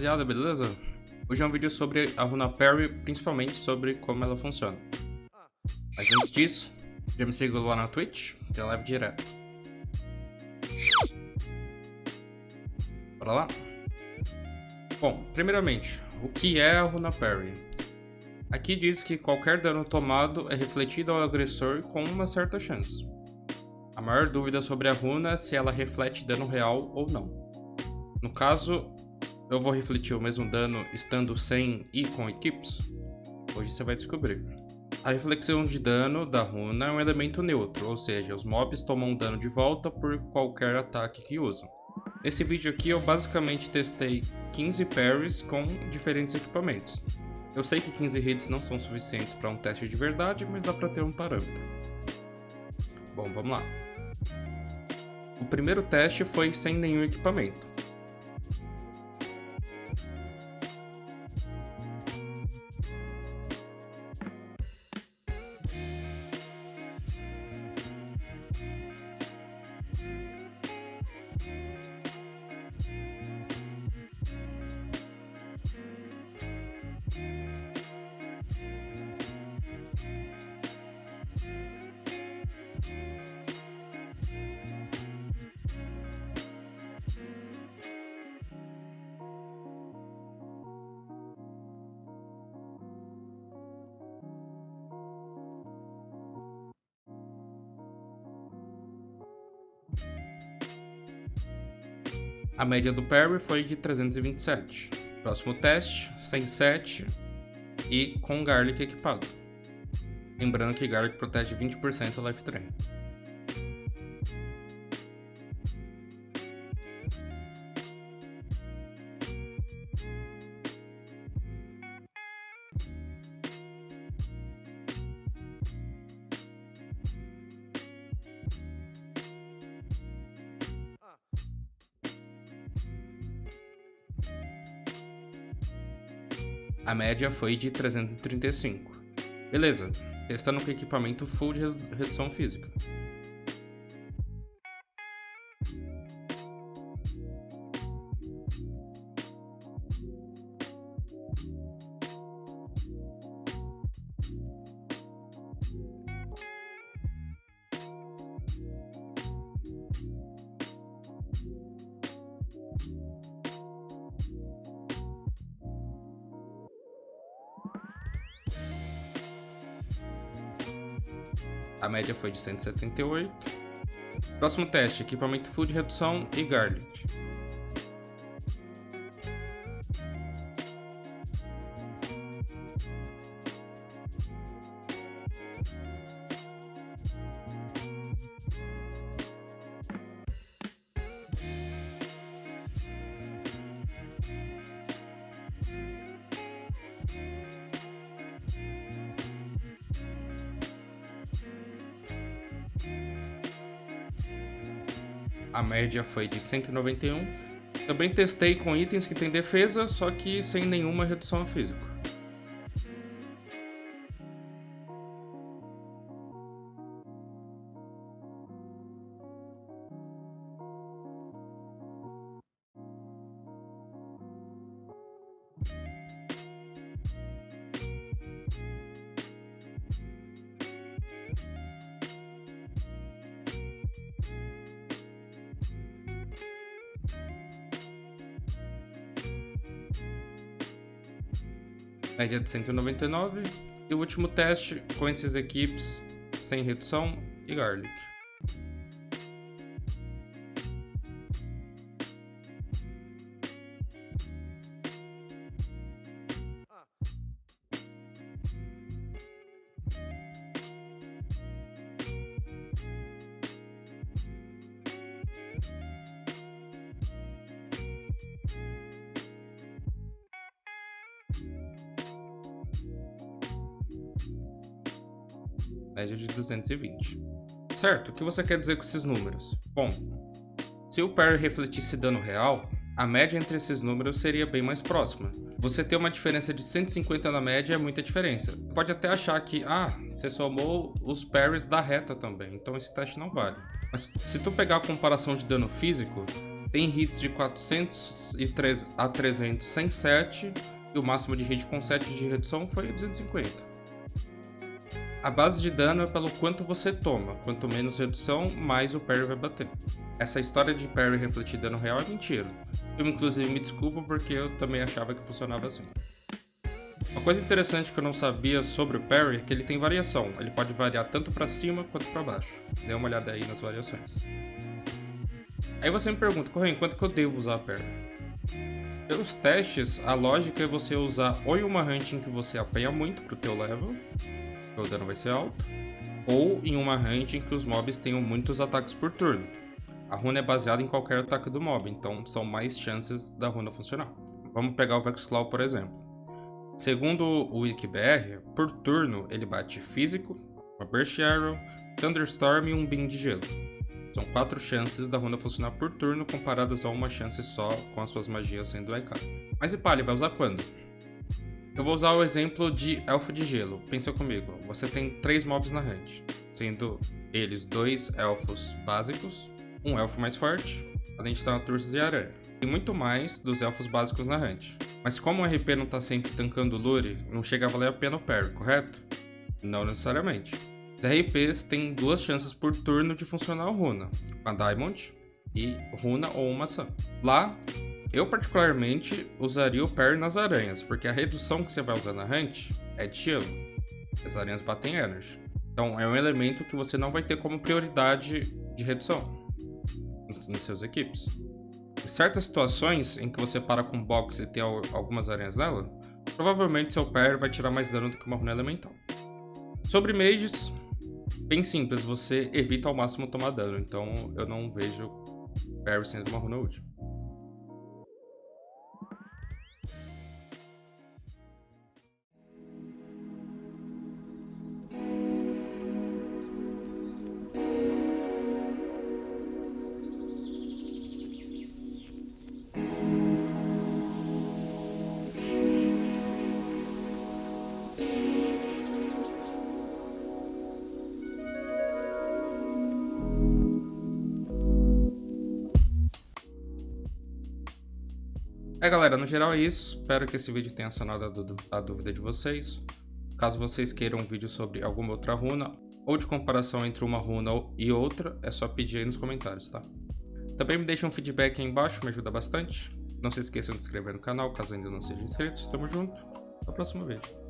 rapaziada, beleza? Hoje é um vídeo sobre a runa Parry, principalmente sobre como ela funciona. Mas antes disso, já me siga lá na Twitch, tem live direto. Bora lá? Bom, primeiramente, o que é a runa Parry? Aqui diz que qualquer dano tomado é refletido ao agressor com uma certa chance. A maior dúvida sobre a runa é se ela reflete dano real ou não. No caso, eu vou refletir o mesmo dano estando sem e com equipes? Hoje você vai descobrir. A reflexão de dano da runa é um elemento neutro, ou seja, os mobs tomam dano de volta por qualquer ataque que usam. Nesse vídeo aqui eu basicamente testei 15 parries com diferentes equipamentos. Eu sei que 15 hits não são suficientes para um teste de verdade, mas dá para ter um parâmetro. Bom, vamos lá. O primeiro teste foi sem nenhum equipamento. A média do parry foi de 327. Próximo teste, 107 e com Garlic equipado. Lembrando que Garlic protege 20% do life drain. A média foi de 335. Beleza, testando com equipamento full de redução física. A média foi de 178. Próximo teste, equipamento full de redução e Garlic. A média foi de 191. Também testei com itens que tem defesa, só que sem nenhuma redução a físico. Média de 199. E o último teste com esses equipes sem redução e Garlic. Média de 220. Certo, o que você quer dizer com esses números? Bom, se o parry refletisse dano real, a média entre esses números seria bem mais próxima. Você ter uma diferença de 150 na média é muita diferença. Pode até achar que, você somou os parries da reta também, então esse teste não vale. Mas se tu pegar a comparação de dano físico, tem hits de 403 a 300 sem 7, e o máximo de hit com 7 de redução foi 250. A base de dano é pelo quanto você toma, quanto menos redução, mais o parry vai bater. Essa história de parry refletir dano real é mentira. Eu inclusive me desculpo porque eu também achava que funcionava assim. Uma coisa interessante que eu não sabia sobre o parry é que ele tem variação, ele pode variar tanto para cima quanto para baixo. Dê uma olhada aí nas variações. Aí você me pergunta, Correio, quanto que eu devo usar a parry? Pelos testes, a lógica é você usar ou em uma hunt em que você apanha muito pro teu level, que o dano vai ser alto, ou em uma hunt em que os mobs tenham muitos ataques por turno. A runa é baseada em qualquer ataque do mob, então são mais chances da runa funcionar. Vamos pegar o Vexclaw, por exemplo. Segundo o WikiBR, por turno ele bate físico, uma Burst Arrow, Thunderstorm e um Beam de gelo. São 4 chances da runa funcionar por turno comparadas a uma chance só com as suas magias sendo IK. Mas e pá, ele vai usar quando? Eu vou usar o exemplo de Elfo de Gelo. Pensa comigo, você tem 3 mobs na hunt, sendo eles 2 elfos básicos, um elfo mais forte, além de Thanatos e Aranha. Tem muito mais dos elfos básicos na hunt. Mas como o RP não tá sempre tankando o Lure, não chega a valer a pena o parry, correto? Não necessariamente. Os RPs têm 2 chances por turno de funcionar a runa, uma Diamond e runa ou uma maçã. Lá, eu particularmente usaria o parry nas aranhas, porque a redução que você vai usar na hunt é de gelo. As aranhas batem energy. Então é um elemento que você não vai ter como prioridade de redução nos seus equipes. Em certas situações em que você para com box e tem algumas aranhas nela, provavelmente seu parry vai tirar mais dano do que uma runa elemental. Sobre mages, bem simples, você evita ao máximo tomar dano, então eu não vejo parry sendo uma runa útil. Galera, no geral é isso. Espero que esse vídeo tenha sanado a dúvida de vocês. Caso vocês queiram um vídeo sobre alguma outra runa ou de comparação entre uma runa e outra, é só pedir aí nos comentários, tá? Também me deixem um feedback aí embaixo, me ajuda bastante. Não se esqueçam de se inscrever no canal caso ainda não seja inscrito. Tamo junto. Até o próximo vídeo.